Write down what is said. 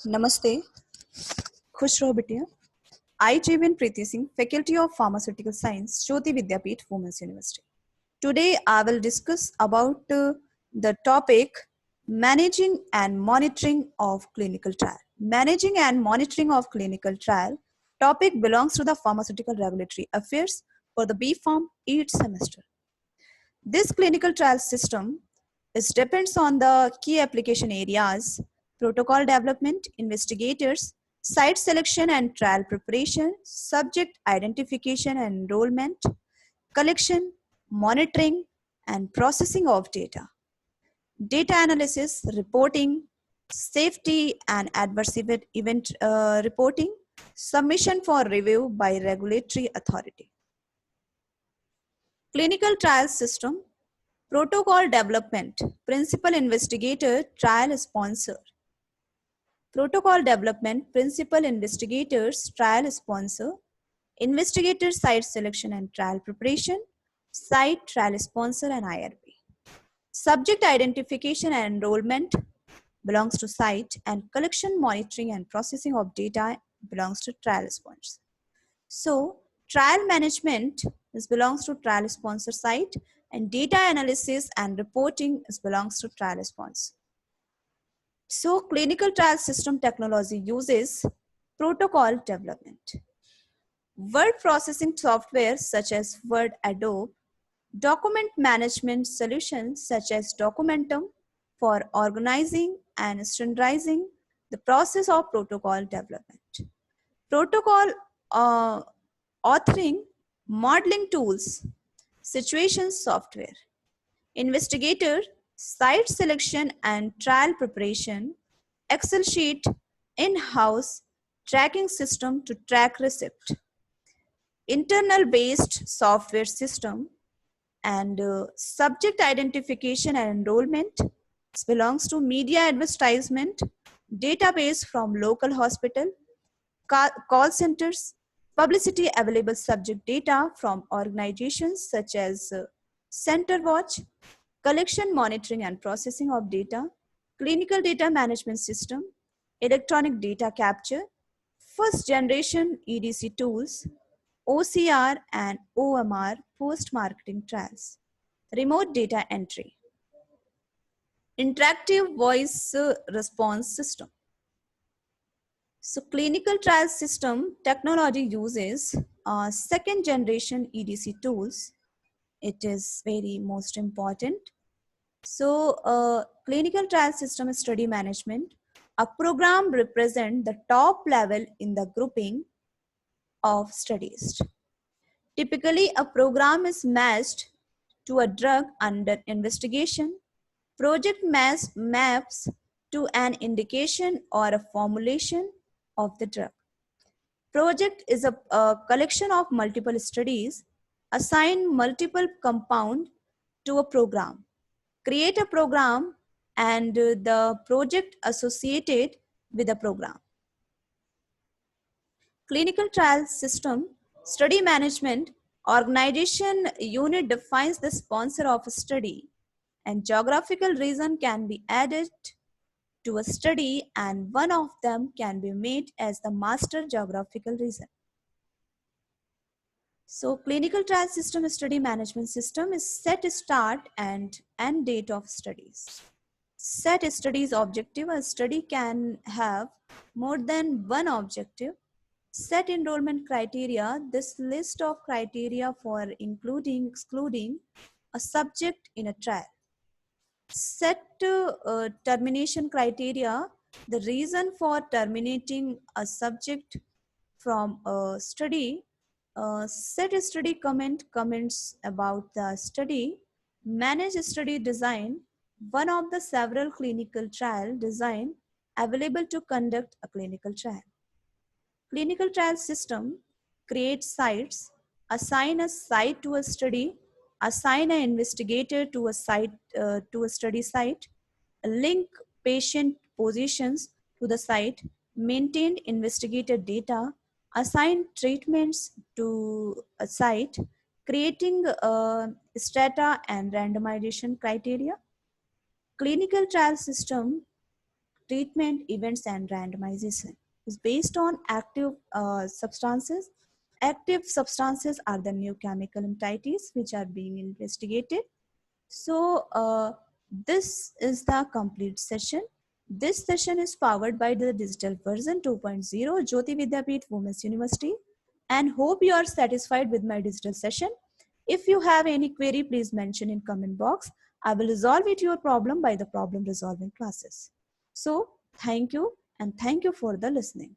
नमस्ते, खुश रहो बिटिया। I, Jayven Preeti Singh, Faculty of Pharmaceutical Science, Jyoti Vidyapeeth, Women's University. Today, I will discuss about the topic managing and monitoring of clinical trial. Managing and monitoring of clinical trial topic belongs to the Pharmaceutical Regulatory Affairs for the B Pharm 8th semester. This clinical trial system is depends on the key application areas, protocol development, investigators, site selection and trial preparation, subject identification and enrollment, collection, monitoring, and processing of data, data analysis, reporting, safety and adverse event reporting, submission for review by regulatory authority. Clinical trial system, protocol development, principal investigator, trial sponsor. Protocol development, principal investigators, trial sponsor, investigator site selection and trial preparation, site trial sponsor and IRB. Subject identification and enrollment belongs to site, and collection, monitoring and processing of data belongs to trial sponsor. So trial management belongs to trial sponsor site, and data analysis and reporting belongs to trial sponsor. So clinical trial system technology uses protocol development. Word processing software such as Word Adobe, document management solutions such as Documentum for organizing and standardizing the process of protocol development. Protocol authoring, modeling tools, situation software, investigator, site selection and trial preparation, Excel sheet, in-house tracking system to track receipt, internal based software system, and subject identification and enrollment belongs to media advertisement, database from local hospital, call centers, publicity available subject data from organizations such as CenterWatch, collection, monitoring and processing of data, clinical data management system, electronic data capture, first generation EDC tools, OCR and OMR post-marketing trials, remote data entry, interactive voice response system. So clinical trial system technology uses second generation EDC tools. It is very most important. So clinical trial system study management, a program represent the top level in the grouping of studies. Typically, a program is matched to a drug under investigation. Project maps to an indication or a formulation of the drug. Project is a collection of multiple studies, assign multiple compound to a program, create a program and the project associated with the program. Clinical trial system, study management, organization unit defines the sponsor of a study, and geographical region can be added to a study and one of them can be made as the master geographical region. So clinical trial system study management system is set start and end date of studies. Set studies objective, a study can have more than one objective. Set enrollment criteria, this list of criteria for including, excluding a subject in a trial. Set termination criteria, the reason for terminating a subject from a study. Set study comments about the study. Manage study design, one of the several clinical trial design available to conduct a clinical trial. Clinical trial system, create sites, assign a site to a study, assign an investigator to a site to a study site, link patient positions to the site, maintain investigator data, assign treatments to a site, creating strata and randomization criteria. Clinical trial system treatment, events, and randomization. Is based on active substances. Active substances are the new chemical entities which are being investigated. So this is the complete session. This session is powered by the digital version 2.0 Jyoti Vidyapeeth Women's University, and hope you are satisfied with my digital session. If you have any query, please mention in comment box. I will resolve it your problem by the problem resolving classes. So thank you, and thank you for the listening.